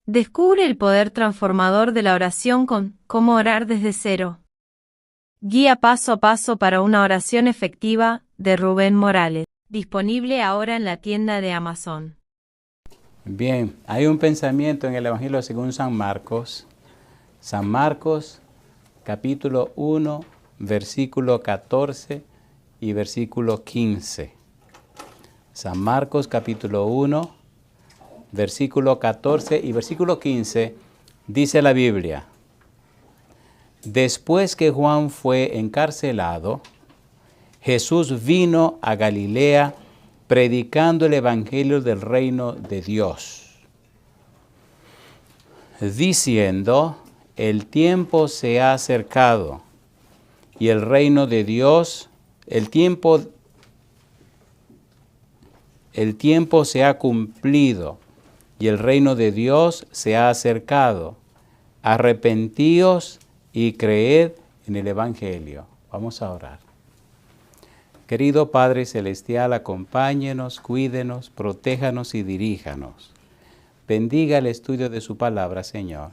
Descubre el poder transformador de la oración con Cómo orar desde cero. Guía paso a paso para una oración efectiva, de Rubén Morales. Disponible ahora en la tienda de Amazon. Bien, hay un pensamiento en el Evangelio según San Marcos. San Marcos, capítulo 1, versículo 14 y versículo 15. San Marcos, capítulo 1, versículo 14 y versículo 15, dice la Biblia: Después que Juan fue encarcelado, Jesús vino a Galilea predicando el evangelio del reino de Dios, diciendo: el tiempo se ha acercado y el reino de Dios, el tiempo se ha cumplido y el reino de Dios se ha acercado. Arrepentíos y creed en el evangelio. Vamos a orar. Querido Padre Celestial, acompáñenos, cuídenos, protéjanos y diríjanos. Bendiga el estudio de su palabra, Señor.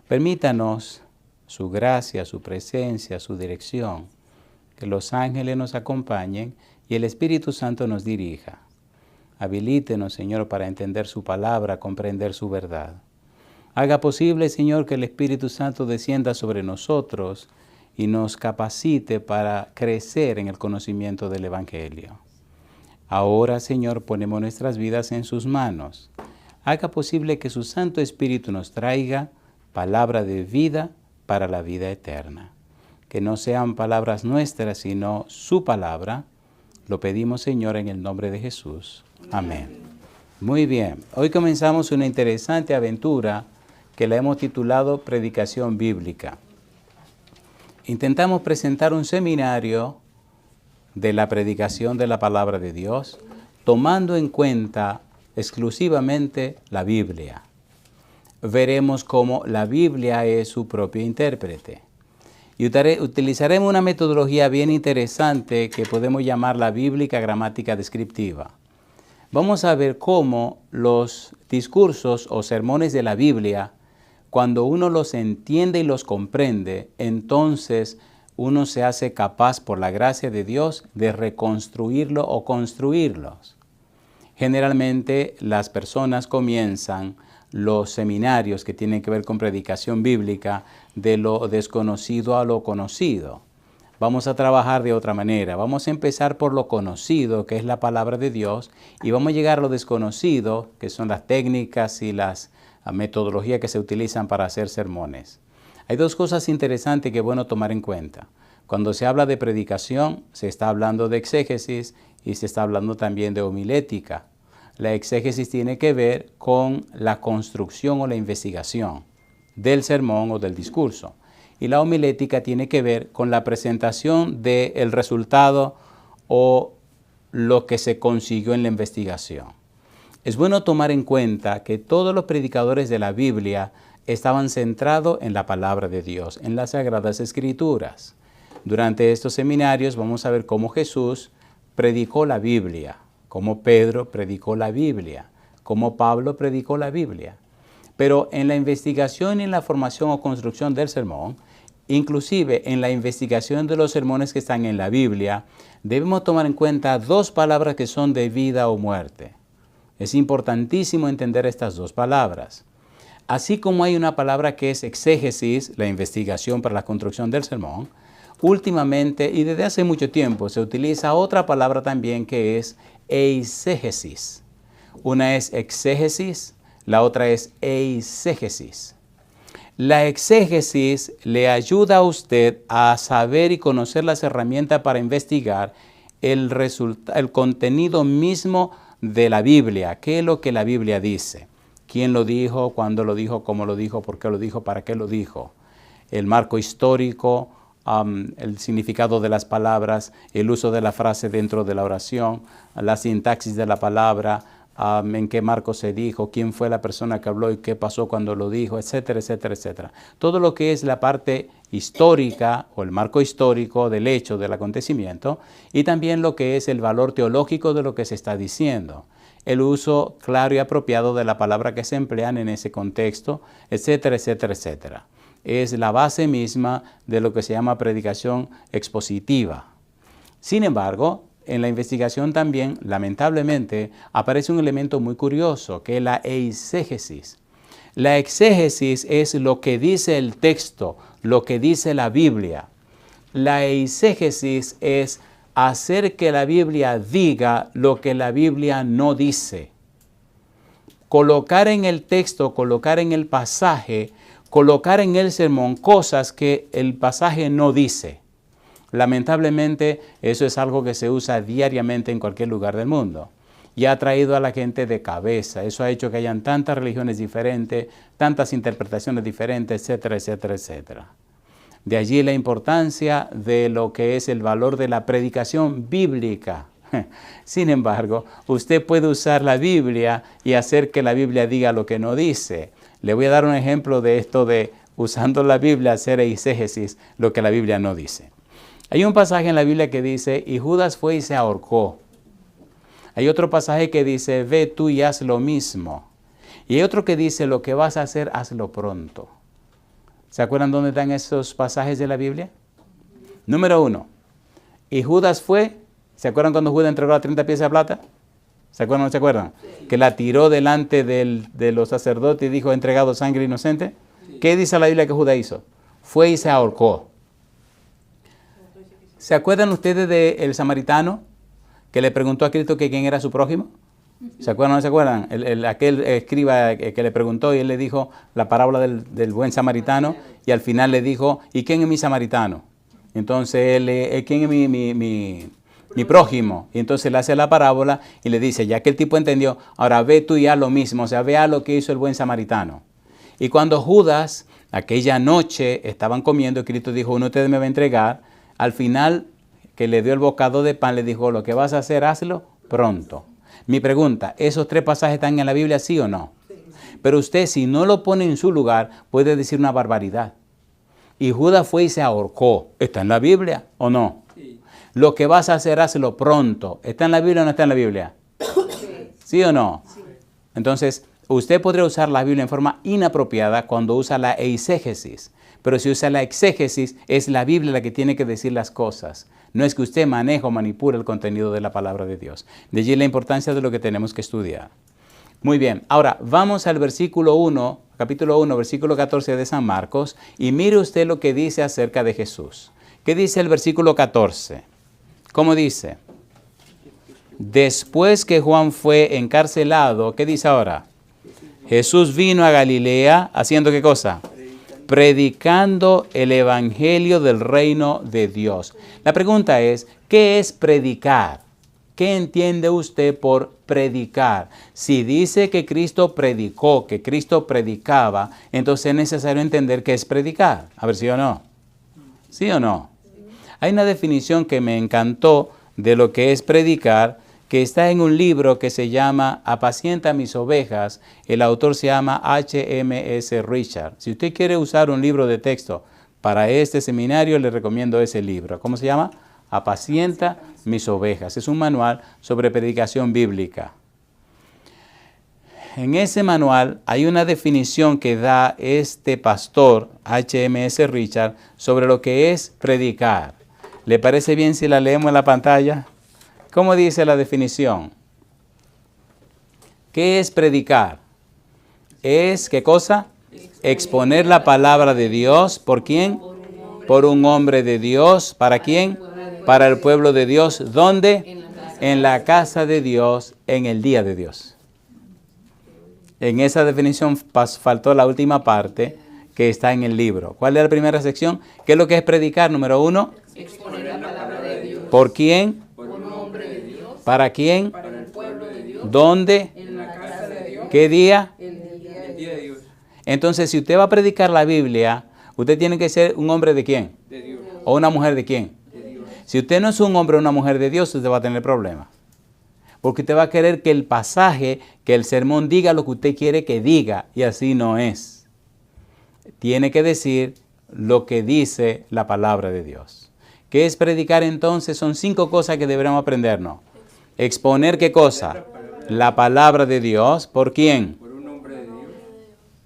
Permítanos su gracia, su presencia, su dirección, que los ángeles nos acompañen y el Espíritu Santo nos dirija. Habilítenos, Señor, para entender su palabra, comprender su verdad. Haga posible, Señor, que el Espíritu Santo descienda sobre nosotros y nos capacite para crecer en el conocimiento del Evangelio. Ahora, Señor, ponemos nuestras vidas en sus manos. Haga posible que su Santo Espíritu nos traiga palabra de vida para la vida eterna. Que no sean palabras nuestras, sino su palabra. Lo pedimos, Señor, en el nombre de Jesús. Amén. Muy bien. Hoy comenzamos una interesante aventura que la hemos titulado Predicación Bíblica. Intentamos presentar un seminario de la predicación de la palabra de Dios, tomando en cuenta exclusivamente la Biblia. Veremos cómo la Biblia es su propio intérprete. Y utilizaremos una metodología bien interesante que podemos llamar la bíblica gramática descriptiva. Vamos a ver cómo los discursos o sermones de la Biblia, cuando uno los entiende y los comprende, entonces uno se hace capaz por la gracia de Dios de reconstruirlo o construirlos. Generalmente las personas comienzan los seminarios que tienen que ver con predicación bíblica de lo desconocido a lo conocido. Vamos a trabajar de otra manera. Vamos a empezar por lo conocido, que es la palabra de Dios, y vamos a llegar a lo desconocido, que son las técnicas y las metodologías que se utilizan para hacer sermones. Hay dos cosas interesantes que es bueno tomar en cuenta. Cuando se habla de predicación, se está hablando de exégesis y se está hablando también de homilética. La exégesis tiene que ver con la construcción o la investigación del sermón o del discurso. Y la homilética tiene que ver con la presentación del resultado o lo que se consiguió en la investigación. Es bueno tomar en cuenta que todos los predicadores de la Biblia estaban centrados en la palabra de Dios, en las Sagradas Escrituras. Durante estos seminarios vamos a ver cómo Jesús predicó la Biblia, cómo Pedro predicó la Biblia, cómo Pablo predicó la Biblia. Pero en la investigación y en la formación o construcción del sermón, inclusive en la investigación de los sermones que están en la Biblia, debemos tomar en cuenta dos palabras que son de vida o muerte. Es importantísimo entender estas dos palabras. Así como hay una palabra que es exégesis, la investigación para la construcción del sermón, últimamente y desde hace mucho tiempo se utiliza otra palabra también que es eisegesis. Una es exégesis, la otra es eisegesis. La exégesis le ayuda a usted a saber y conocer las herramientas para investigar el contenido mismo de la Biblia. ¿Qué es lo que la Biblia dice? ¿Quién lo dijo? ¿Cuándo lo dijo? ¿Cómo lo dijo? ¿Por qué lo dijo? ¿Para qué lo dijo? El marco histórico, el significado de las palabras, el uso de la frase dentro de la oración, la sintaxis de la palabra, en qué marco se dijo, quién fue la persona que habló y qué pasó cuando lo dijo, etcétera, etcétera, etcétera. Todo lo que es la parte histórica o el marco histórico del hecho, del acontecimiento, y también lo que es el valor teológico de lo que se está diciendo. el uso claro y apropiado de la palabra que se emplean en ese contexto, etcétera, etcétera, etcétera. Es la base misma de lo que se llama predicación expositiva. Sin embargo, en la investigación también, lamentablemente, aparece un elemento muy curioso, que es la eisegesis. La exégesis es lo que dice el texto, lo que dice la Biblia. La eisegesis es hacer que la Biblia diga lo que la Biblia no dice. Colocar en el texto, colocar en el pasaje, colocar en el sermón cosas que el pasaje no dice. Lamentablemente, eso es algo que se usa diariamente en cualquier lugar del mundo. Y ha traído a la gente de cabeza. Eso ha hecho que hayan tantas religiones diferentes, tantas interpretaciones diferentes, etcétera, etcétera, etcétera. De allí la importancia de lo que es el valor de la predicación bíblica. Sin embargo, usted puede usar la Biblia y hacer que la Biblia diga lo que no dice. Le voy a dar un ejemplo de esto de usando la Biblia hacer eisegesis, lo que la Biblia no dice. Hay un pasaje en la Biblia que dice, y Judas fue y se ahorcó. Hay otro pasaje que dice, ve tú y haz lo mismo. Y hay otro que dice, lo que vas a hacer, hazlo pronto. ¿Se acuerdan dónde están esos pasajes de la Biblia? Número 1. Y Judas fue, ¿se acuerdan cuando Judas entregó las 30 piezas de plata? ¿Se acuerdan o no se acuerdan? Sí. Que la tiró delante de los sacerdotes y dijo, he entregado sangre inocente. Sí. ¿Qué dice la Biblia que Judas hizo? Fue y se ahorcó. ¿Se acuerdan ustedes del samaritano que le preguntó a Cristo que quién era su prójimo? ¿Se acuerdan o no se acuerdan? Aquel escriba que le preguntó y él le dijo la parábola del buen samaritano y al final le dijo, ¿y quién es mi samaritano? Entonces él, ¿quién es mi prójimo? Y entonces le hace la parábola y le dice, ya que el tipo entendió, ahora ve tú y haz lo mismo, o sea, ve a lo que hizo el buen samaritano. Y cuando Judas, aquella noche, estaban comiendo, Cristo dijo, uno de ustedes me va a entregar. Al final, que le dio el bocado de pan, le dijo, lo que vas a hacer, hazlo pronto. Mi pregunta, ¿esos 3 pasajes están en la Biblia, sí o no? Sí. Pero usted, si no lo pone en su lugar, puede decir una barbaridad. Y Judas fue y se ahorcó. ¿Está en la Biblia o no? Sí. Lo que vas a hacer, hazlo pronto. ¿Está en la Biblia o no está en la Biblia? Sí, ¿sí o no? Sí. Entonces, usted podría usar la Biblia en forma inapropiada cuando usa la eisegesis. Pero si usa la exégesis, es la Biblia la que tiene que decir las cosas. No es que usted maneje o manipule el contenido de la palabra de Dios. De allí la importancia de lo que tenemos que estudiar. Muy bien, ahora vamos al versículo 1, capítulo 1, versículo 14 de San Marcos, y mire usted lo que dice acerca de Jesús. ¿Qué dice el versículo 14? ¿Cómo dice? Después que Juan fue encarcelado, ¿qué dice ahora? Jesús vino a Galilea, ¿haciendo qué cosa? Predicando el evangelio del reino de Dios. La pregunta es, ¿qué es predicar? ¿Qué entiende usted por predicar? Si dice que Cristo predicó, que Cristo predicaba, entonces es necesario entender qué es predicar. A ver, ¿sí o no? ¿Sí o no? Hay una definición que me encantó de lo que es predicar, que está en un libro que se llama Apacienta mis ovejas. El autor se llama H.M.S. Richard. Si usted quiere usar un libro de texto para este seminario, le recomiendo ese libro. ¿Cómo se llama? Apacienta mis ovejas. Es un manual sobre predicación bíblica. En ese manual hay una definición que da este pastor, H.M.S. Richard, sobre lo que es predicar. ¿Le parece bien si la leemos en la pantalla? ¿Cómo dice la definición? ¿Qué es predicar? Es, ¿qué cosa? Exponer la palabra de Dios. ¿Por quién? Por un hombre de Dios. ¿Para quién? Para el pueblo de Dios. ¿Dónde? En la casa de Dios, en el día de Dios. En esa definición faltó la última parte que está en el libro. ¿Cuál es la primera sección? ¿Qué es lo que es predicar? Número 1. Exponer la palabra de Dios. ¿Por quién? ¿Para quién? Para el pueblo de Dios. ¿Dónde? En la casa de Dios. ¿Qué día? El día de Dios. Entonces, si usted va a predicar la Biblia, usted tiene que ser un hombre de quién? De Dios. ¿O una mujer de quién? De Dios. Si usted no es un hombre o una mujer de Dios, usted va a tener problemas. Porque usted va a querer que el pasaje, que el sermón diga lo que usted quiere que diga, y así no es. Tiene que decir lo que dice la palabra de Dios. ¿Qué es predicar entonces? Son 5 cosas que deberemos aprendernos. Exponer ¿qué cosa? la palabra de Dios. ¿Por quién? por un hombre de Dios,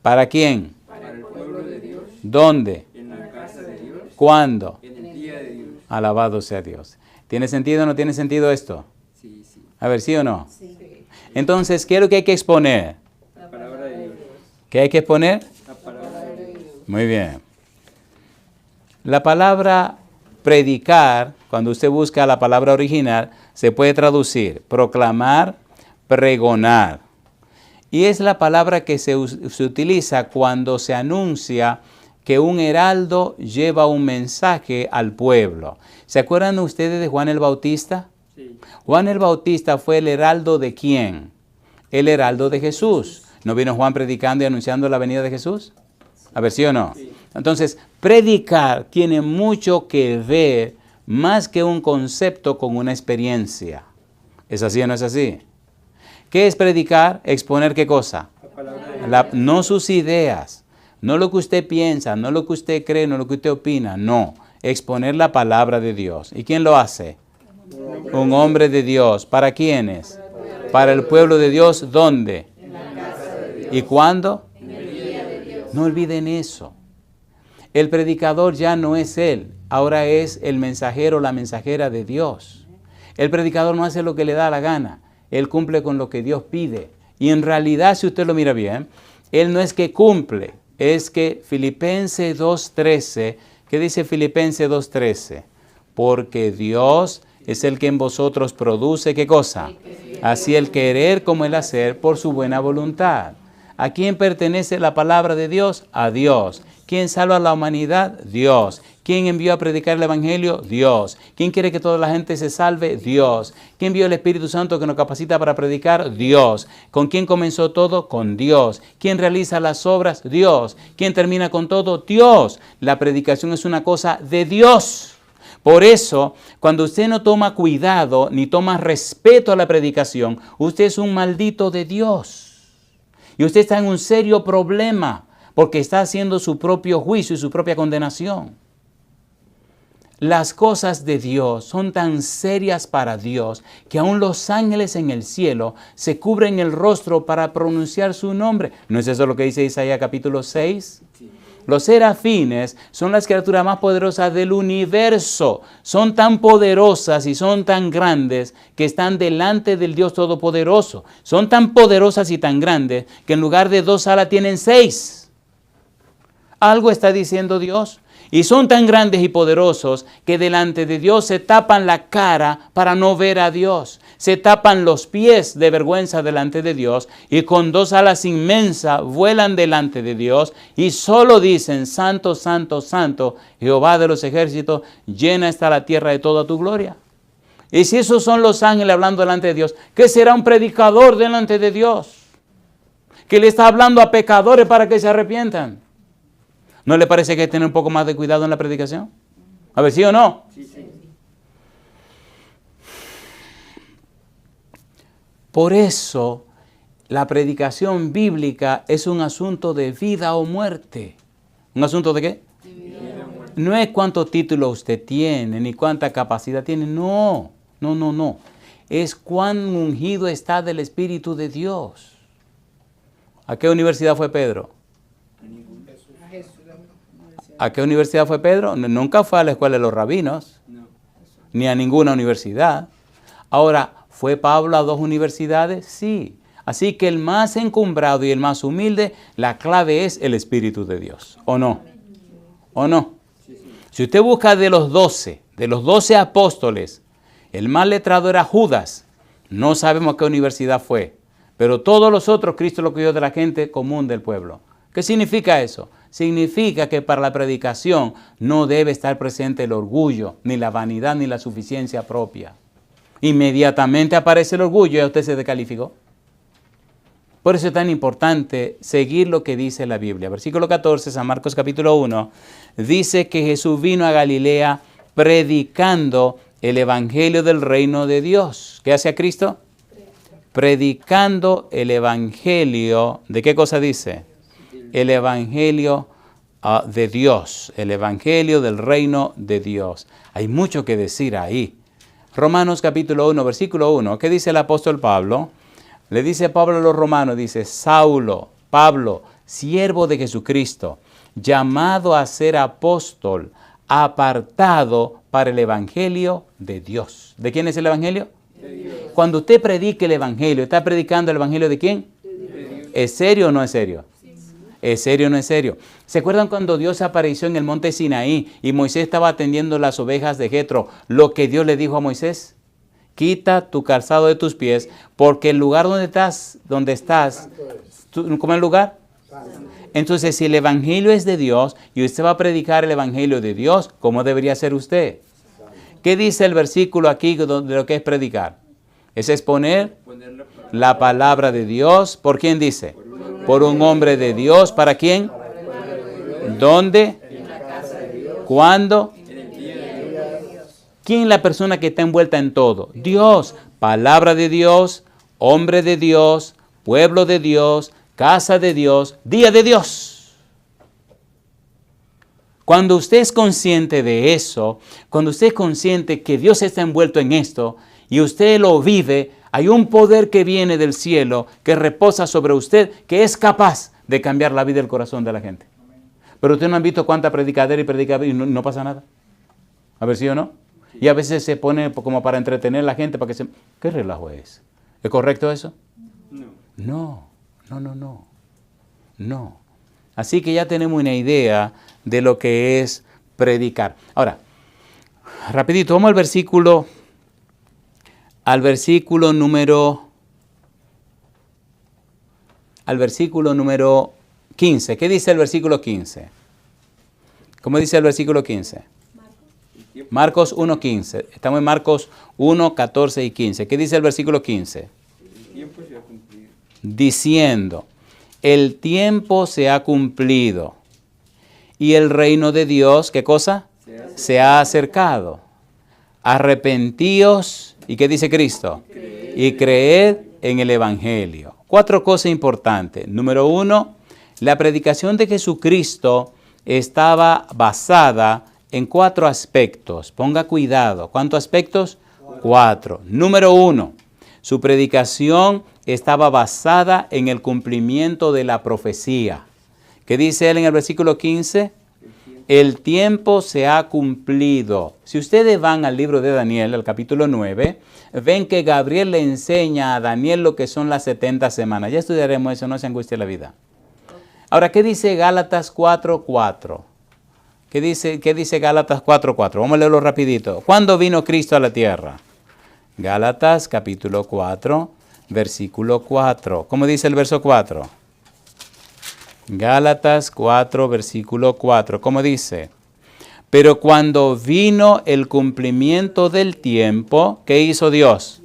¿Para quién? para el pueblo de Dios, ¿Dónde? en la casa de Dios, ¿Cuándo? en el día de Dios. Alabado sea Dios. ¿Tiene sentido o no tiene sentido esto? Sí, sí. A ver, ¿sí o no? Entonces, ¿qué es lo que hay que exponer? La palabra de Dios. ¿Qué hay que exponer? La palabra de Dios. Muy bien. La palabra predicar, cuando usted busca la palabra original, se puede traducir proclamar, pregonar. Y es la palabra que se utiliza cuando se anuncia que un heraldo lleva un mensaje al pueblo. ¿Se acuerdan ustedes de Juan el Bautista? Sí. Juan el Bautista fue el heraldo ¿de quién? El heraldo de Jesús. ¿No vino Juan predicando y anunciando la venida de Jesús? A ver, ¿sí o no? Sí. Entonces, predicar tiene mucho que ver, más que un concepto, con una experiencia. ¿Es así o no es así? ¿Qué es predicar? Exponer ¿qué cosa? La palabra de Dios. No sus ideas, no lo que usted piensa, no lo que usted cree, no lo que usted opina, no. Exponer la palabra de Dios. ¿Y quién lo hace? Un hombre de Dios. ¿Para quiénes? Para el pueblo de Dios. ¿Dónde? ¿Y cuándo? No olviden eso. El predicador ya no es él, ahora es el mensajero, la mensajera de Dios. El predicador no hace lo que le da la gana, él cumple con lo que Dios pide. Y en realidad, si usted lo mira bien, él no es que cumple, es que Filipenses 2:13, ¿qué dice Filipenses 2:13? Porque Dios es el que en vosotros produce, ¿qué cosa? Así el querer como el hacer por su buena voluntad. ¿A quién pertenece la palabra de Dios? A Dios. ¿Quién salva a la humanidad? Dios. ¿Quién envió a predicar el Evangelio? Dios. ¿Quién quiere que toda la gente se salve? Dios. ¿Quién envió el Espíritu Santo que nos capacita para predicar? Dios. ¿Con quién comenzó todo? Con Dios. ¿Quién realiza las obras? Dios. ¿Quién termina con todo? Dios. La predicación es una cosa de Dios. Por eso, cuando usted no toma cuidado ni toma respeto a la predicación, usted es un maldito de Dios. Y usted está en un serio problema porque está haciendo su propio juicio y su propia condenación. Las cosas de Dios son tan serias para Dios que aún los ángeles en el cielo se cubren el rostro para pronunciar su nombre. ¿No es eso lo que dice Isaías capítulo 6? Sí. Los serafines son las criaturas más poderosas del universo. Son tan poderosas y son tan grandes que están delante del Dios Todopoderoso. Son tan poderosas y tan grandes que en lugar de 2 alas tienen 6. Algo está diciendo Dios. Y son tan grandes y poderosos que delante de Dios se tapan la cara para no ver a Dios. Se tapan los pies de vergüenza delante de Dios y con 2 alas inmensas vuelan delante de Dios y solo dicen, Santo, Santo, Santo, Jehová de los ejércitos, llena está la tierra de toda tu gloria. Y si esos son los ángeles hablando delante de Dios, ¿qué será un predicador delante de Dios? Que le está hablando a pecadores para que se arrepientan. ¿No le parece que hay que tener un poco más de cuidado en la predicación? A ver, ¿sí o no? Sí, sí. Por eso, la predicación bíblica es un asunto de vida o muerte. ¿Un asunto de qué? De vida o muerte. No es cuántos títulos usted tiene, ni cuánta capacidad tiene. No. Es cuán ungido está del Espíritu de Dios. ¿A qué universidad fue Pedro? ¿A qué universidad fue Pedro? Nunca fue a la escuela de los rabinos, No. ni a ninguna universidad. Ahora, ¿fue Pablo a 2 universidades? Sí. Así que el más encumbrado y el más humilde, la clave es el Espíritu de Dios. ¿O no? ¿O no? Si usted busca de los 12 apóstoles, el más letrado era Judas. No sabemos a qué universidad fue. Pero todos los otros, Cristo lo cogió de la gente común del pueblo. ¿Qué significa eso? Significa que para la predicación no debe estar presente el orgullo, ni la vanidad, ni la suficiencia propia. Inmediatamente aparece el orgullo y a usted se descalificó. Por eso es tan importante seguir lo que dice la Biblia. Versículo 14, San Marcos capítulo 1, dice que Jesús vino a Galilea predicando el evangelio del reino de Dios. ¿Qué hace a Cristo? Predicando el evangelio. ¿De qué cosa dice? El evangelio de Dios, el evangelio del reino de Dios. Hay mucho que decir ahí. Romanos capítulo 1, versículo 1, ¿qué dice el apóstol Pablo? Le dice Pablo a los romanos, dice, Saulo, Pablo, siervo de Jesucristo, llamado a ser apóstol, apartado para el evangelio de Dios. ¿De quién es el evangelio? De Dios. Cuando usted predique el evangelio, ¿está predicando el evangelio de quién? De Dios. ¿Es serio o no es serio? Sí. ¿Es serio o no es serio? ¿Se acuerdan cuando Dios apareció en el monte Sinaí y Moisés estaba atendiendo las ovejas de Jetro? Lo que Dios le dijo a Moisés, quita tu calzado de tus pies, porque el lugar donde estás, ¿cómo es el lugar? Entonces, si el evangelio es de Dios y usted va a predicar el evangelio de Dios, ¿cómo debería ser usted? ¿Qué dice el versículo aquí de lo que es predicar? Es exponer la palabra de Dios. ¿Por quién dice? Por un hombre de Dios. ¿Para quién? ¿Dónde? ¿Cuándo? ¿Quién es la persona que está envuelta en todo? Dios. Palabra de Dios, hombre de Dios, pueblo de Dios, casa de Dios, día de Dios. Cuando usted es consciente de eso, cuando usted es consciente que Dios está envuelto en esto y usted lo vive, hay un poder que viene del cielo que reposa sobre usted, que es capaz de cambiar la vida y el corazón de la gente. Pero ustedes no han visto cuánta predicadera y no pasa nada. A ver si o no. Y a veces se pone como para entretener a la gente, para que se... ¿Qué relajo es? ¿Es correcto eso? No. No. Así que ya tenemos una idea de lo que es predicar. Ahora, rapidito, vamos al versículo número 15. ¿Qué dice el versículo 15? ¿Cómo dice el versículo 15? Marcos 1:15. Estamos en Marcos 1, 14 y 15. ¿Qué dice el versículo 15? Diciendo, el tiempo se ha cumplido y el reino de Dios, ¿qué cosa? Se ha acercado. Arrepentíos, ¿y qué dice Cristo? Y creed en el evangelio. 4 cosas importantes. Número 1, la predicación de Jesucristo estaba basada en 4 aspectos. Ponga cuidado. ¿Cuántos aspectos? 4. Número 1, su predicación estaba basada en el cumplimiento de la profecía. ¿Qué dice él en el versículo 15? El tiempo se ha cumplido. Si ustedes van al libro de Daniel, al capítulo 9, ven que Gabriel le enseña a Daniel lo que son las 70 semanas. Ya estudiaremos eso, no se angustie la vida. Ahora, ¿qué dice Gálatas 4:4? ¿Qué dice Gálatas 4:4? Vamos a leerlo rapidito. ¿Cuándo vino Cristo a la tierra? Gálatas capítulo 4, versículo 4. ¿Cómo dice el verso 4? Gálatas 4, versículo 4. ¿Cómo dice? Pero cuando vino el cumplimiento del tiempo, ¿qué hizo Dios?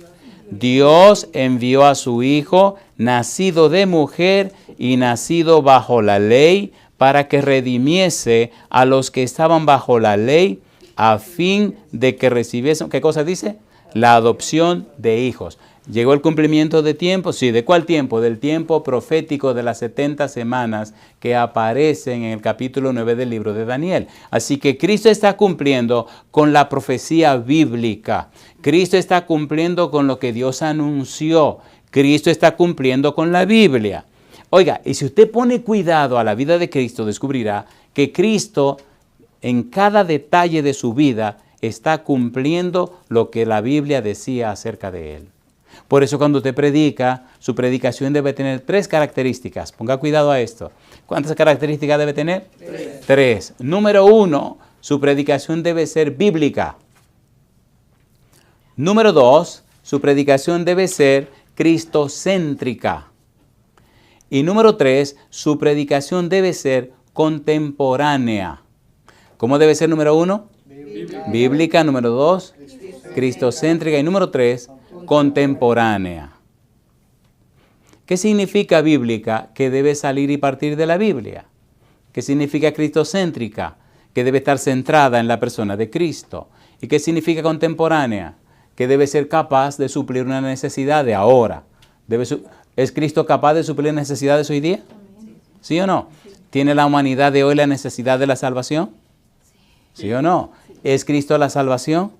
Dios envió a su Hijo, nacido de mujer y nacido bajo la ley, para que redimiese a los que estaban bajo la ley, a fin de que recibiesen, ¿qué cosa dice? La adopción de hijos. ¿Llegó el cumplimiento de tiempo? Sí. ¿De cuál tiempo? Del tiempo profético de las 70 semanas que aparecen en el capítulo 9 del libro de Daniel. Así que Cristo está cumpliendo con la profecía bíblica. Cristo está cumpliendo con lo que Dios anunció. Cristo está cumpliendo con la Biblia. Oiga, y si usted pone cuidado a la vida de Cristo, descubrirá que Cristo en cada detalle de su vida está cumpliendo lo que la Biblia decía acerca de él. Por eso cuando usted predica, su predicación debe tener 3 características. Ponga cuidado a esto. ¿Cuántas características debe tener? 3. Número 1, su predicación debe ser bíblica. Número 2, su predicación debe ser cristocéntrica. Y número 3, su predicación debe ser contemporánea. ¿Cómo debe ser número 1? Bíblica. Número 2, cristocéntrica. Y número 3, contemporánea. ¿Qué significa bíblica? Que debe salir y partir de la Biblia. ¿Qué significa cristocéntrica? Que debe estar centrada en la persona de Cristo. ¿Y qué significa contemporánea? Que debe ser capaz de suplir una necesidad de ahora. ¿Es Cristo capaz de suplir necesidades hoy día? ¿Sí o no? ¿Tiene la humanidad de hoy la necesidad de la salvación? ¿Sí o no? ¿Es Cristo la salvación?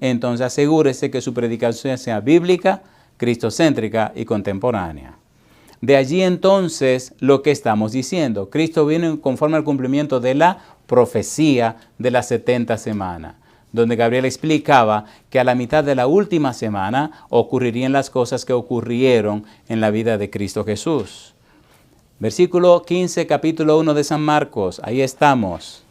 Entonces asegúrese que su predicación sea bíblica, cristocéntrica y contemporánea. De allí entonces lo que estamos diciendo. Cristo viene conforme al cumplimiento de la profecía de las 70 semanas, donde Gabriel explicaba que a la mitad de la última semana ocurrirían las cosas que ocurrieron en la vida de Cristo Jesús. Versículo 15, capítulo 1 de San Marcos, ahí estamos.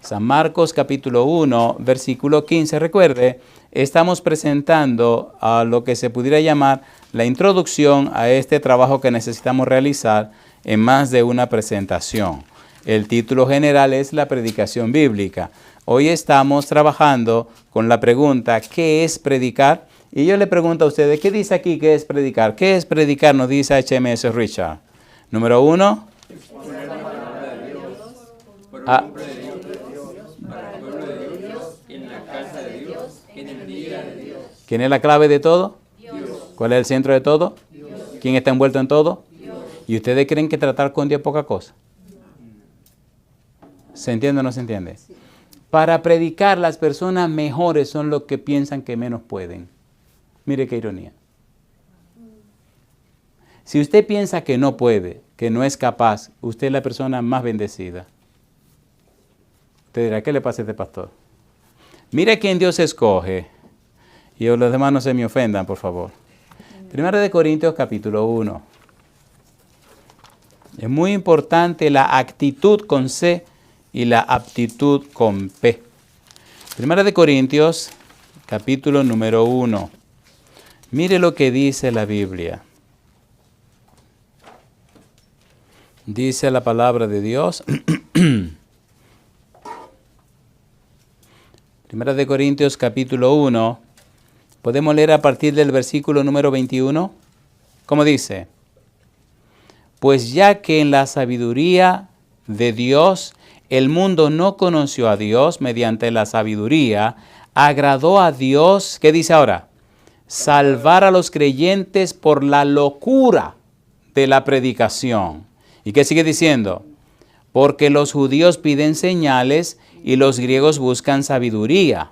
San Marcos, capítulo 1, versículo 15. Recuerde, estamos presentando a lo que se pudiera llamar la introducción a este trabajo que necesitamos realizar en más de una presentación. El título general es la predicación bíblica. Hoy estamos trabajando con la pregunta, ¿qué es predicar? Y yo le pregunto a ustedes, ¿qué dice aquí que es predicar? ¿Qué es predicar? Nos dice H.M.S. Richard. Número 1. ¿Quién es la clave de todo? Dios. ¿Cuál es el centro de todo? Dios. ¿Quién está envuelto en todo? Dios. ¿Y ustedes creen que tratar con Dios es poca cosa? ¿Se entiende o no se entiende? Sí. Para predicar, las personas mejores son los que piensan que menos pueden. Mire qué ironía. Si usted piensa que no puede, que no es capaz, usted es la persona más bendecida. Usted dirá, ¿qué le pasa a este pastor? Mire quién Dios escoge. Y los demás no se me ofendan, por favor. Primera de Corintios, capítulo 1. Es muy importante la actitud con C y la aptitud con P. Primera de Corintios, capítulo número 1. Mire lo que dice la Biblia. Dice la palabra de Dios. Primera de Corintios, capítulo 1. Podemos leer a partir del versículo número 21. ¿Cómo dice? Pues ya que en la sabiduría de Dios el mundo no conoció a Dios mediante la sabiduría, agradó a Dios, ¿qué dice ahora? Salvar a los creyentes por la locura de la predicación. ¿Y qué sigue diciendo? Porque los judíos piden señales y los griegos buscan sabiduría.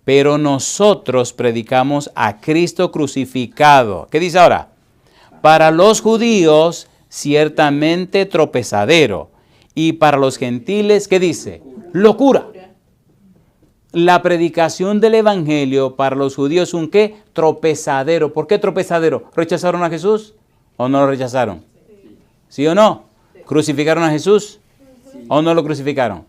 Pero nosotros predicamos a Cristo crucificado. ¿Qué dice ahora? Para los judíos, ciertamente tropezadero. Y para los gentiles, ¿qué dice? Locura. La predicación del evangelio para los judíos es un ¿qué? Tropezadero. ¿Por qué tropezadero? ¿Rechazaron a Jesús o no lo rechazaron? ¿Sí o no? ¿Crucificaron a Jesús o no lo crucificaron?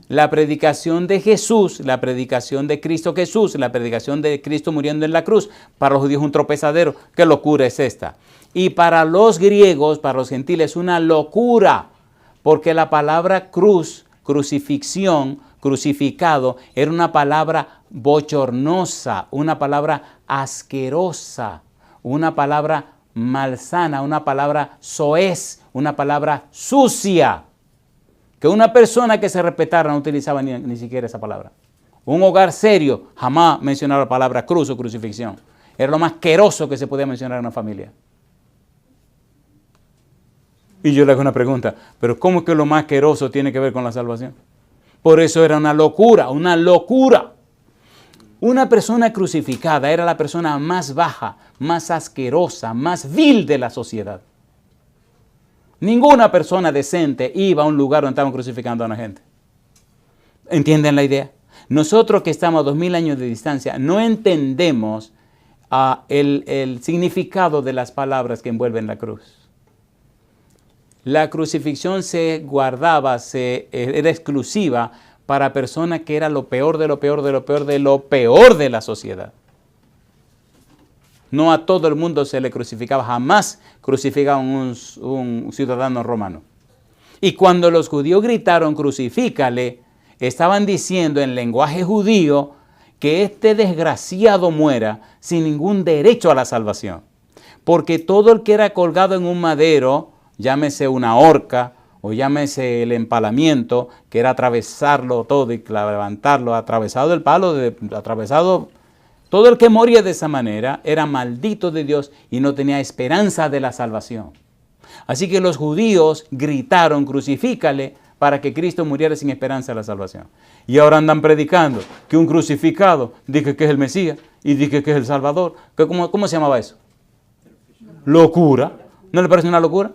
La predicación de Jesús, la predicación de Cristo Jesús, la predicación de Cristo muriendo en la cruz, para los judíos es un tropezadero. ¿Qué locura es esta? Y para los griegos, para los gentiles, una locura, porque la palabra cruz, crucifixión, crucificado, era una palabra bochornosa, una palabra asquerosa, una palabra malsana, una palabra soez, una palabra sucia. Que una persona que se respetara no utilizaba ni siquiera esa palabra. Un hogar serio jamás mencionaba la palabra cruz o crucifixión. Era lo más asqueroso que se podía mencionar en una familia. Y yo le hago una pregunta, ¿pero cómo es que lo más asqueroso tiene que ver con la salvación? Por eso era una locura, una locura. Una persona crucificada era la persona más baja, más asquerosa, más vil de la sociedad. Ninguna persona decente iba a un lugar donde estaban crucificando a una gente. ¿Entienden la idea? Nosotros que estamos a 2000 años de distancia no entendemos el significado de las palabras que envuelven la cruz. La crucifixión se guardaba, era exclusiva para personas que era lo peor de lo peor de lo peor de lo peor de la sociedad. No a todo el mundo se le crucificaba, jamás crucificaban un ciudadano romano. Y cuando los judíos gritaron crucifícale, estaban diciendo en lenguaje judío que este desgraciado muera sin ningún derecho a la salvación. Porque todo el que era colgado en un madero, llámese una horca o llámese el empalamiento, que era atravesarlo todo y levantarlo, atravesado el palo, atravesado. Todo el que moría de esa manera era maldito de Dios y no tenía esperanza de la salvación. Así que los judíos gritaron, crucifícale, para que Cristo muriera sin esperanza de la salvación. Y ahora andan predicando que un crucificado dice que es el Mesías y dice que es el Salvador. ¿Cómo se llamaba eso? Locura. ¿No le parece una locura?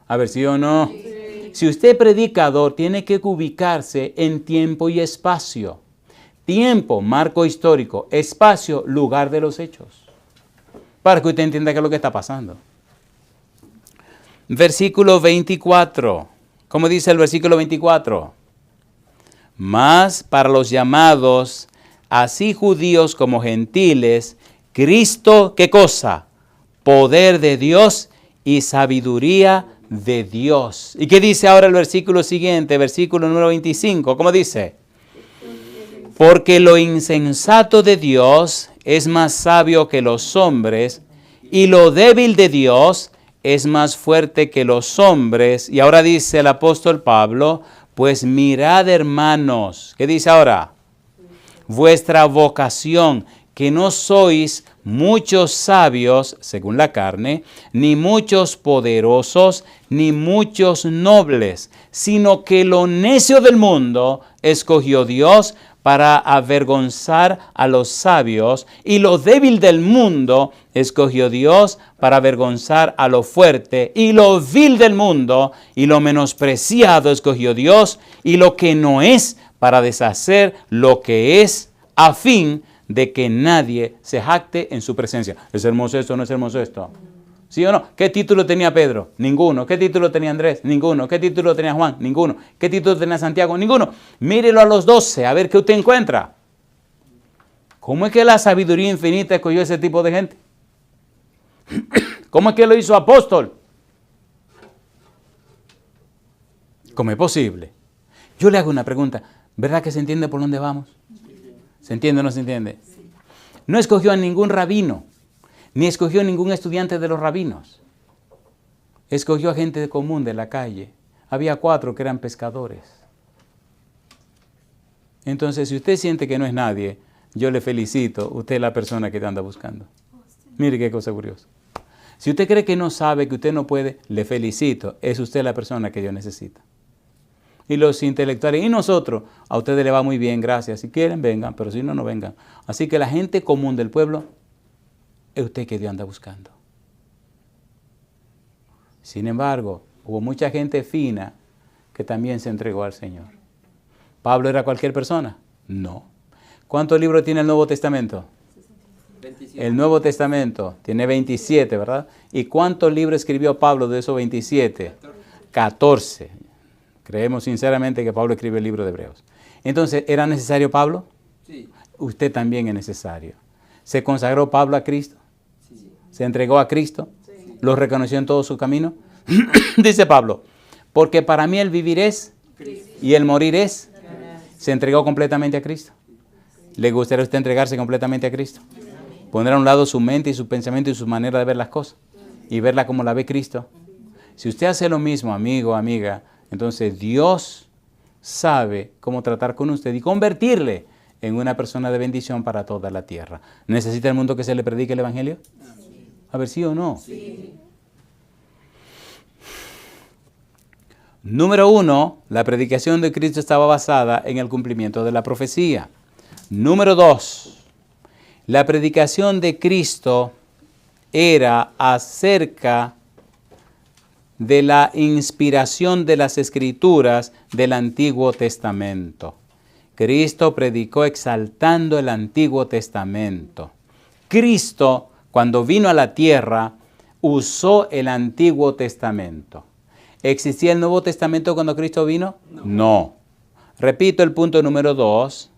A ver, ¿sí o no? Si usted es predicador, tiene que ubicarse en tiempo y espacio. Tiempo, marco histórico. Espacio, lugar de los hechos. Para que usted entienda qué es lo que está pasando. Versículo 24. ¿Cómo dice el versículo 24? Mas para los llamados, así judíos como gentiles, Cristo, ¿qué cosa? Poder de Dios y sabiduría de Dios. ¿Y qué dice ahora el versículo siguiente? Versículo número 25. ¿Cómo dice? Porque lo insensato de Dios es más sabio que los hombres, y lo débil de Dios es más fuerte que los hombres. Y ahora dice el apóstol Pablo, pues mirad, hermanos, ¿qué dice ahora? Vuestra vocación, que no sois muchos sabios, según la carne, ni muchos poderosos, ni muchos nobles, sino que lo necio del mundo escogió Dios para avergonzar a los sabios, y lo débil del mundo escogió Dios para avergonzar a lo fuerte, y lo vil del mundo y lo menospreciado escogió Dios, y lo que no es, para deshacer lo que es, a fin de que nadie se jacte en su presencia. ¿Es hermoso esto o no es hermoso esto? ¿Sí o no? ¿Qué título tenía Pedro? Ninguno. ¿Qué título tenía Andrés? Ninguno. ¿Qué título tenía Juan? Ninguno. ¿Qué título tenía Santiago? Ninguno. Mírelo a los 12, a ver qué usted encuentra. ¿Cómo es que la sabiduría infinita escogió ese tipo de gente? ¿Cómo es que lo hizo apóstol? ¿Cómo es posible? Yo le hago una pregunta. ¿Verdad que se entiende por dónde vamos? ¿Se entiende o no se entiende? No escogió a ningún rabino, ni escogió a ningún estudiante de los rabinos. Escogió a gente común de la calle. Había 4 que eran pescadores. Entonces, si usted siente que no es nadie, yo le felicito. Usted es la persona que te anda buscando. Mire qué cosa curiosa. Si usted cree que no sabe, que usted no puede, le felicito. Es usted la persona que yo necesito. Y los intelectuales, y nosotros, a ustedes les va muy bien, gracias. Si quieren, vengan, pero si no, no vengan. Así que la gente común del pueblo, es usted que Dios anda buscando. Sin embargo, hubo mucha gente fina que también se entregó al Señor. ¿Pablo era cualquier persona? No. ¿Cuántos libros tiene el Nuevo Testamento? 27. El Nuevo Testamento tiene 27, ¿verdad? ¿Y cuántos libros escribió Pablo de esos 27? 14. Creemos sinceramente que Pablo escribe el libro de Hebreos. Entonces, ¿era necesario Pablo? Sí. Usted también es necesario. ¿Se consagró Pablo a Cristo? Sí. ¿Se entregó a Cristo? Sí. ¿Lo reconoció en todo su camino? Dice Pablo, porque para mí el vivir es Cristo y el morir es. ¿Se entregó completamente a Cristo? ¿Le gustaría a usted entregarse completamente a Cristo? Poner a un lado su mente y su pensamiento y su manera de ver las cosas y verla como la ve Cristo. Si usted hace lo mismo, amigo, amiga, entonces Dios sabe cómo tratar con usted y convertirle en una persona de bendición para toda la tierra. ¿Necesita el mundo que se le predique el Evangelio? Sí. A ver, ¿sí o no? Sí. Número 1, la predicación de Cristo estaba basada en el cumplimiento de la profecía. Número 2, la predicación de Cristo era acerca de la inspiración de las Escrituras del Antiguo Testamento. Cristo predicó exaltando el Antiguo Testamento. Cristo, cuando vino a la tierra, usó el Antiguo Testamento. ¿Existía el Nuevo Testamento cuando Cristo vino? No. Repito el punto número 2.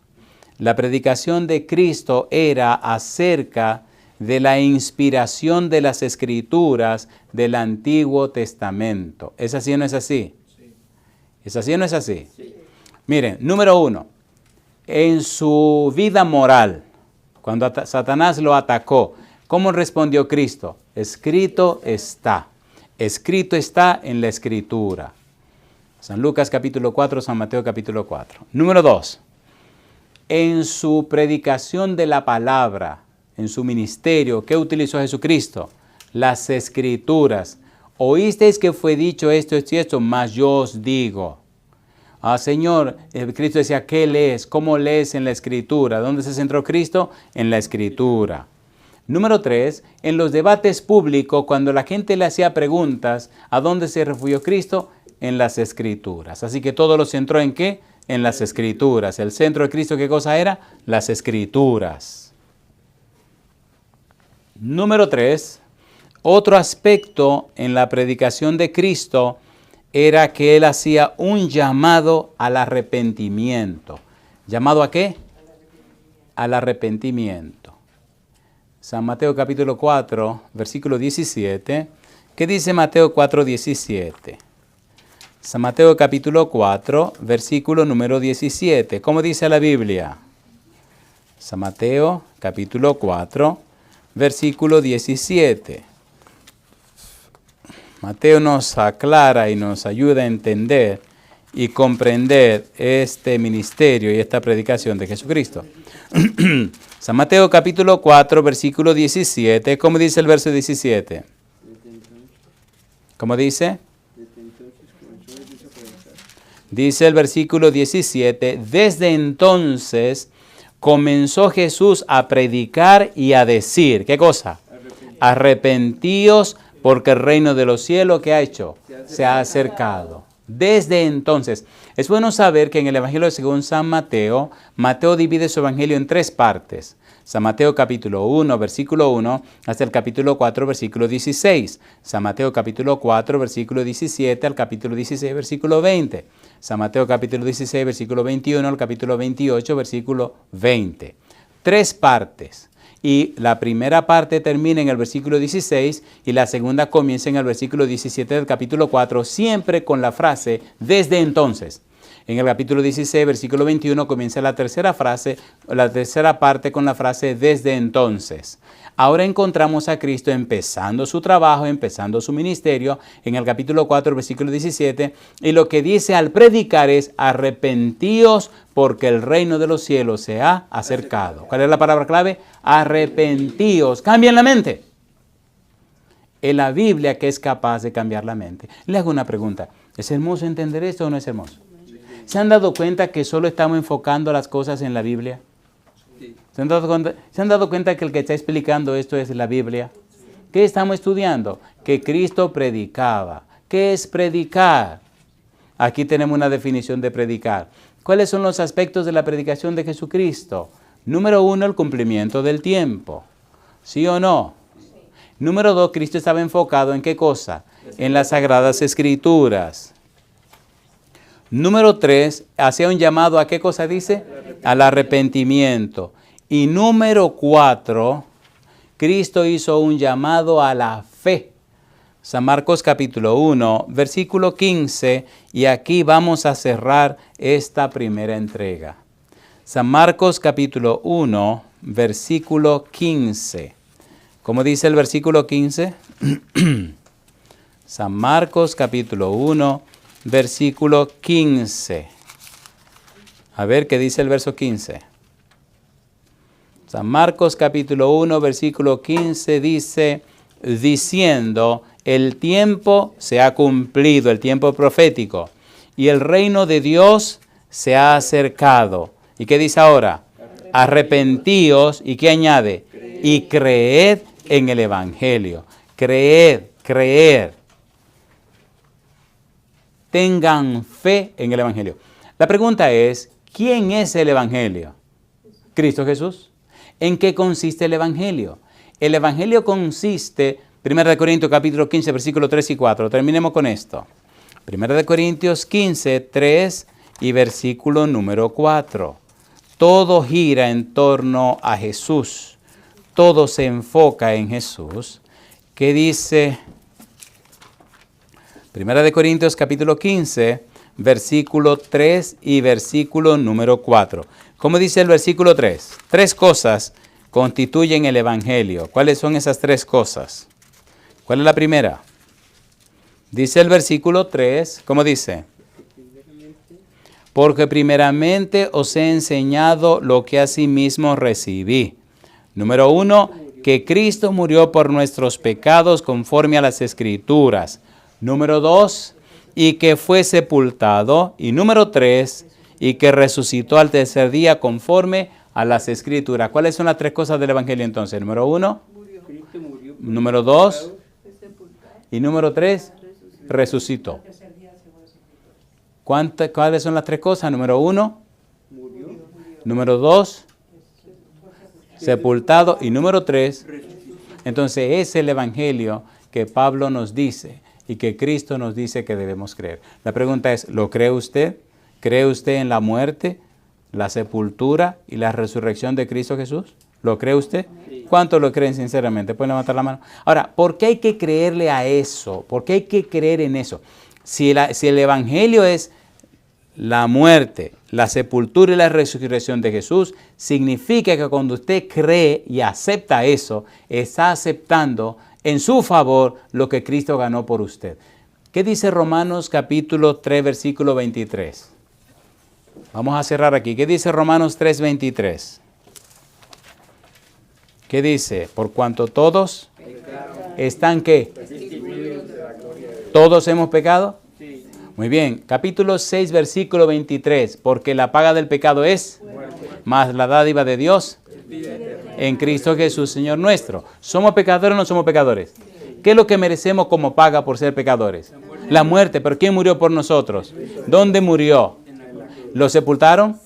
La predicación de Cristo era acerca de la inspiración de las Escrituras del Antiguo Testamento. ¿Es así o no es así? Sí. ¿Es así o no es así? Sí. Miren, número 1. En su vida moral, cuando Satanás lo atacó, ¿cómo respondió Cristo? Escrito está. Escrito está en la Escritura. San Lucas capítulo 4, San Mateo capítulo 4. Número 2. En su predicación de la palabra, en su ministerio, ¿qué utilizó Jesucristo? Las Escrituras. Oísteis que fue dicho esto, esto y esto, mas yo os digo. Señor, Cristo decía, ¿qué lees? ¿Cómo lees en la Escritura? ¿Dónde se centró Cristo? En la Escritura. Número 3, en los debates públicos, cuando la gente le hacía preguntas, ¿a dónde se refugió Cristo? En las Escrituras. Así que todo lo centró ¿en qué? En las Escrituras. El centro de Cristo, ¿qué cosa era? Las Escrituras. Número 3, otro aspecto en la predicación de Cristo era que Él hacía un llamado al arrepentimiento. ¿Llamado a qué? Al arrepentimiento. San Mateo capítulo 4, versículo 17. ¿Qué dice Mateo 4, 17? San Mateo capítulo 4, versículo número 17. ¿Cómo dice la Biblia? San Mateo capítulo 4, versículo 17. Mateo nos aclara y nos ayuda a entender y comprender este ministerio y esta predicación de Jesucristo. San Mateo capítulo 4, versículo 17. ¿Cómo dice el verso 17? ¿Cómo dice? Dice el versículo 17, desde entonces comenzó Jesús a predicar y a decir, ¿qué cosa? Arrepentíos porque el reino de los cielos, ¿qué ha hecho? Se ha acercado. Desde entonces. Es bueno saber que en el Evangelio según San Mateo, Mateo divide su Evangelio en 3 partes. San Mateo capítulo 1, versículo 1, hasta el capítulo 4, versículo 16. San Mateo capítulo 4, versículo 17, al capítulo 16, versículo 20. San Mateo capítulo 16, versículo 21, al capítulo 28, versículo 20. 3 partes. Y la primera parte termina en el versículo 16 y la segunda comienza en el versículo 17 del capítulo 4, siempre con la frase desde entonces. En el capítulo 16, versículo 21, comienza la tercera parte con la frase desde entonces. Ahora encontramos a Cristo empezando su trabajo, empezando su ministerio, en el capítulo 4, versículo 17, y lo que dice al predicar es, arrepentíos porque el reino de los cielos se ha acercado. ¿Cuál es la palabra clave? Arrepentíos. Cambien la mente. Es la Biblia que es capaz de cambiar la mente. Le hago una pregunta. ¿Es hermoso entender esto o no es hermoso? ¿Se han dado cuenta que solo estamos enfocando las cosas en la Biblia? ¿Se han dado cuenta que el que está explicando esto es la Biblia? ¿Qué estamos estudiando? Que Cristo predicaba. ¿Qué es predicar? Aquí tenemos una definición de predicar. ¿Cuáles son los aspectos de la predicación de Jesucristo? Número 1, el cumplimiento del tiempo. ¿Sí o no? Sí. Número 2, Cristo estaba enfocado ¿en qué cosa? En las Sagradas Escrituras. Número 3, hacía un llamado ¿a qué cosa dice? Al arrepentimiento. Y número 4, Cristo hizo un llamado a la fe. San Marcos capítulo 1, versículo 15, y aquí vamos a cerrar esta primera entrega. San Marcos capítulo 1, versículo 15. ¿Cómo dice el versículo 15? San Marcos capítulo 1, versículo 15. A ver qué dice el verso 15. San Marcos capítulo 1, versículo 15 dice, diciendo, el tiempo se ha cumplido, el tiempo profético, y el reino de Dios se ha acercado. ¿Y qué dice ahora? Arrepentíos, ¿y qué añade? Y creed en el Evangelio. Creed. Tengan fe en el Evangelio. La pregunta es, ¿quién es el Evangelio? Cristo Jesús. ¿En qué consiste el Evangelio? El Evangelio consiste, 1 Corintios capítulo 15, versículos 3 y 4. Terminemos con esto. 1 Corintios 15, 3 y versículo número 4. Todo gira en torno a Jesús. Todo se enfoca en Jesús. ¿Qué dice 1 Corintios capítulo 15, versículo 3 y versículo número 4. ¿Cómo dice el versículo 3? 3 cosas constituyen el Evangelio. ¿Cuáles son esas 3 cosas? ¿Cuál es la primera? Dice el versículo 3, ¿cómo dice? Porque primeramente os he enseñado lo que asimismo recibí. Número 1, que Cristo murió por nuestros pecados conforme a las Escrituras. Número 2, y que fue sepultado. Y número 3, y que resucitó al tercer día conforme a las Escrituras. ¿Cuáles son las 3 cosas del Evangelio entonces? Número 1, Cristo murió. número 2 y número 3, resucitó. ¿Cuáles son las 3 cosas? Número 1, Murió. número 2, sepultado, y número 3, entonces es el Evangelio que Pablo nos dice y que Cristo nos dice que debemos creer. La pregunta es, ¿lo cree usted? ¿Cree usted en la muerte, la sepultura y la resurrección de Cristo Jesús? ¿Lo cree usted? ¿Cuántos lo creen sinceramente? ¿Pueden levantar la mano? Ahora, ¿por qué hay que creerle a eso? ¿Por qué hay que creer en eso? Si el Evangelio es la muerte, la sepultura y la resurrección de Jesús, significa que cuando usted cree y acepta eso, está aceptando en su favor lo que Cristo ganó por usted. ¿Qué dice Romanos capítulo 3, versículo 23? Vamos a cerrar aquí. ¿Qué dice Romanos 3, 23? ¿Qué dice? Por cuanto todos están, ¿qué? ¿Todos hemos pecado? Sí. Muy bien. Capítulo 6, versículo 23. Porque la paga del pecado es, más la dádiva de Dios en Cristo Jesús, Señor nuestro. ¿Somos pecadores o no somos pecadores? ¿Qué es lo que merecemos como paga por ser pecadores? La muerte. ¿Pero quién murió por nosotros? ¿Dónde murió? ¿Lo sepultaron?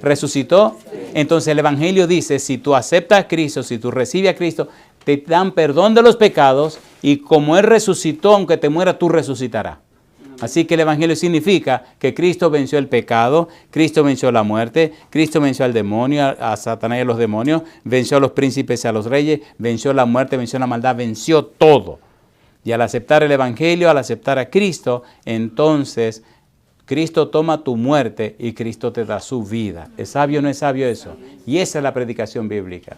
¿Resucitó? Entonces el Evangelio dice, si tú aceptas a Cristo, si tú recibes a Cristo, te dan perdón de los pecados y como Él resucitó, aunque te muera, tú resucitarás. Así que el Evangelio significa que Cristo venció el pecado, Cristo venció la muerte, Cristo venció al demonio, a Satanás y a los demonios, venció a los príncipes y a los reyes, venció la muerte, venció la maldad, venció todo. Y al aceptar el Evangelio, al aceptar a Cristo, entonces Cristo toma tu muerte y Cristo te da su vida. ¿Es sabio o no es sabio eso? Y esa es la predicación bíblica.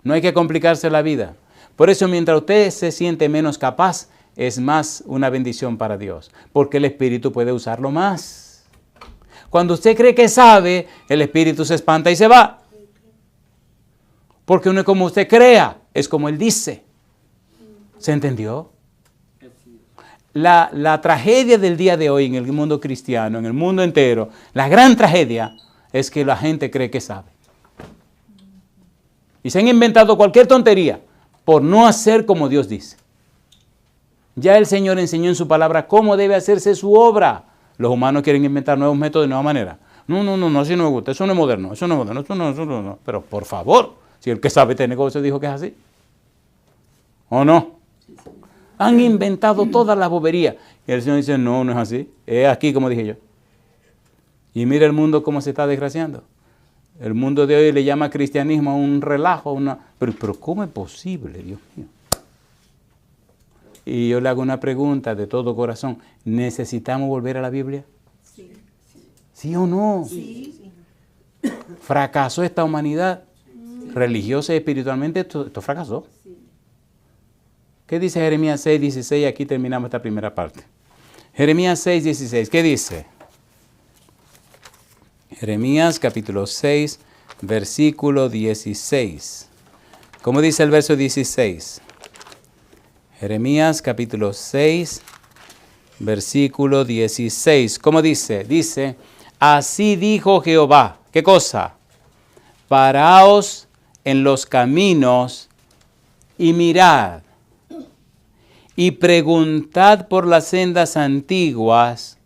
No hay que complicarse la vida. Por eso mientras usted se siente menos capaz, es más una bendición para Dios, porque el Espíritu puede usarlo más. Cuando usted cree que sabe, el Espíritu se espanta y se va. Porque no es como usted crea, es como Él dice. ¿Se entendió? La tragedia del día de hoy en el mundo cristiano, en el mundo entero, la gran tragedia es que la gente cree que sabe. Y se han inventado cualquier tontería por no hacer como Dios dice. Ya el Señor enseñó en su palabra cómo debe hacerse su obra. Los humanos quieren inventar nuevos métodos de nueva manera. No, así no me gusta, eso no es moderno, eso no. Pero por favor, si el que sabe este negocio dijo que es así. ¿O no? Han inventado todas las boberías. Y el Señor dice, no es así. Es aquí como dije yo. Y mira el mundo cómo se está desgraciando. El mundo de hoy le llama cristianismo a un relajo. Pero ¿cómo es posible, Dios mío? Y yo le hago una pregunta de todo corazón. ¿Necesitamos volver a la Biblia? Sí. ¿Sí o no? Sí. ¿Fracasó esta humanidad? Religiosa y espiritualmente, esto fracasó. ¿Qué dice Jeremías 6, 16? Aquí terminamos esta primera parte. Jeremías 6, 16. ¿Qué dice? Jeremías capítulo 6, versículo 16. ¿Cómo dice el verso 16? Jeremías capítulo 6, versículo 16. ¿Cómo dice? Dice, así dijo Jehová. ¿Qué cosa? Paraos en los caminos y mirad. Y preguntad por las sendas antiguas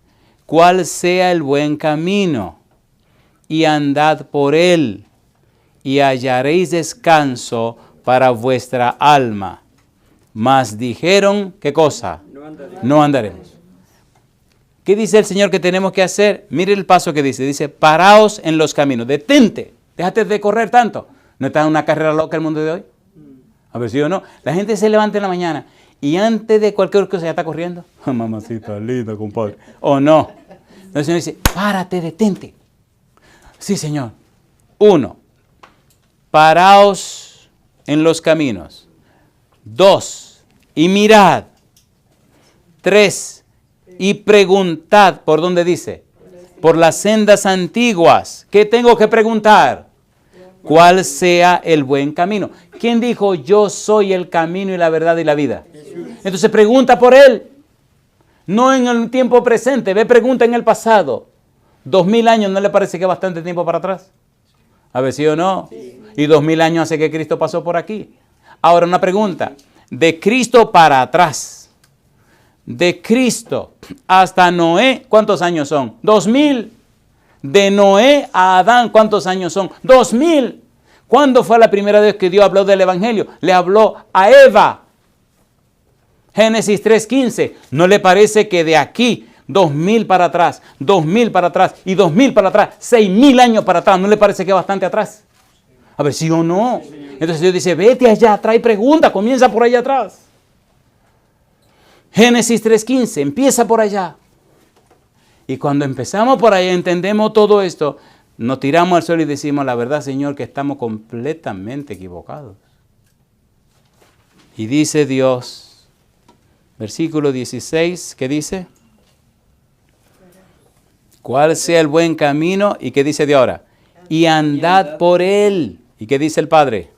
cuál sea el buen camino, y andad por él, y hallaréis descanso para vuestra alma. Mas dijeron, ¿qué cosa? No andaremos. ¿Qué dice el Señor que tenemos que hacer? Mire el paso que dice. Dice, paraos en los caminos, detente, déjate de correr tanto. ¿No está en una carrera loca el mundo de hoy? A ver si o no. La gente se levanta en la mañana y antes de cualquier cosa ya está corriendo. Mamacita linda, compadre. ¿O no? Entonces el Señor dice, párate, detente. Sí, Señor. 1, paraos en los caminos. 2, y mirad. 3, y preguntad. ¿Por dónde dice? Por las sendas antiguas. ¿Qué tengo que preguntar? ¿Cuál sea el buen camino? ¿Quién dijo, yo soy el camino y la verdad y la vida? Entonces pregunta por él. No en el tiempo presente. Ve, pregunta en el pasado. 2000 años, ¿no le parece que es bastante tiempo para atrás? A ver, ¿sí o no? Sí. Y 2000 años hace que Cristo pasó por aquí. Ahora una pregunta. De Cristo para atrás. De Cristo hasta Noé, ¿cuántos años son? 2000. De Noé a Adán, ¿cuántos años son? 2000. ¿Cuándo fue la primera vez que Dios habló del Evangelio? Le habló a Eva. Génesis 3:15. ¿No le parece que de aquí, 2000 para atrás, 2000 para atrás y 2000 para atrás, 6000 años para atrás, ¿no le parece que es bastante atrás? A ver, ¿sí o no? Entonces Dios dice, vete allá, trae pregunta, comienza por allá atrás. Génesis 3:15, empieza por allá. Y cuando empezamos por allá, entendemos todo esto, nos tiramos al suelo y decimos, la verdad, Señor, que estamos completamente equivocados. Y dice Dios, versículo 16, ¿qué dice? ¿Cuál sea el buen camino? ¿Y qué dice de ahora? Y andad por él. ¿Y qué dice el Padre?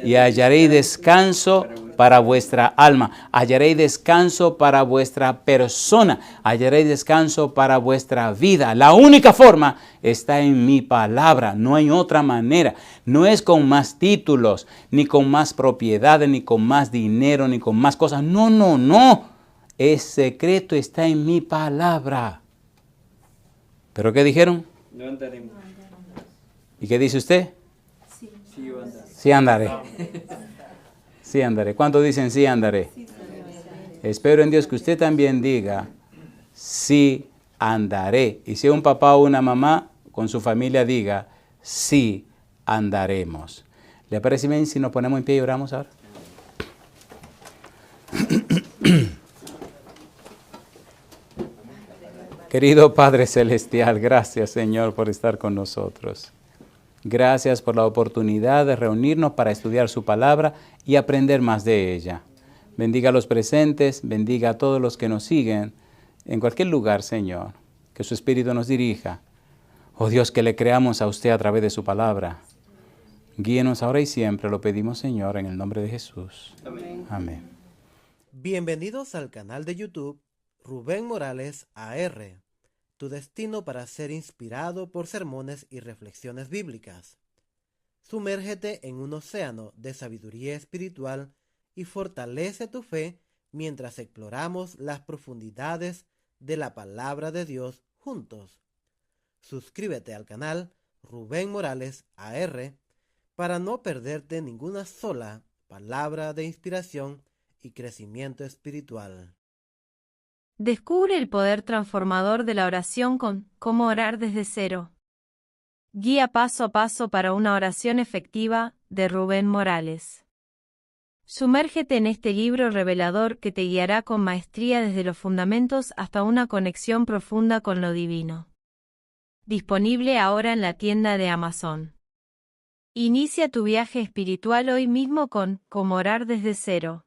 Y hallaréis descanso para vuestra alma. Hallaréis descanso para vuestra persona. Hallaréis descanso para vuestra vida. La única forma está en mi palabra. No hay otra manera. No es con más títulos, ni con más propiedades, ni con más dinero, ni con más cosas. No, no, no. El secreto está en mi palabra. ¿Pero qué dijeron? No andaremos. ¿Y qué dice usted? Sí, andaré. Sí andaré. Sí andaré. ¿Cuántos dicen sí andaré? Espero en Dios que usted también diga sí andaré. Y si un papá o una mamá con su familia diga sí andaremos. ¿Le parece bien si nos ponemos en pie y oramos ahora? Querido Padre Celestial, gracias Señor por estar con nosotros. Gracias por la oportunidad de reunirnos para estudiar su palabra y aprender más de ella. Bendiga a los presentes, bendiga a todos los que nos siguen en cualquier lugar, Señor. Que su Espíritu nos dirija. Oh Dios, que le creamos a usted a través de su palabra. Guíenos ahora y siempre, lo pedimos, Señor, en el nombre de Jesús. Amén. Amén. Bienvenidos al canal de YouTube Rubén Morales AR, tu destino para ser inspirado por sermones y reflexiones bíblicas. Sumérgete en un océano de sabiduría espiritual y fortalece tu fe mientras exploramos las profundidades de la palabra de Dios juntos. Suscríbete al canal Rubén Morales AR para no perderte ninguna sola palabra de inspiración y crecimiento espiritual. Descubre el poder transformador de la oración con Cómo orar desde cero. Guía paso a paso para una oración efectiva, de Rubén Morales. Sumérgete en este libro revelador que te guiará con maestría desde los fundamentos hasta una conexión profunda con lo divino. Disponible ahora en la tienda de Amazon. Inicia tu viaje espiritual hoy mismo con Cómo orar desde cero.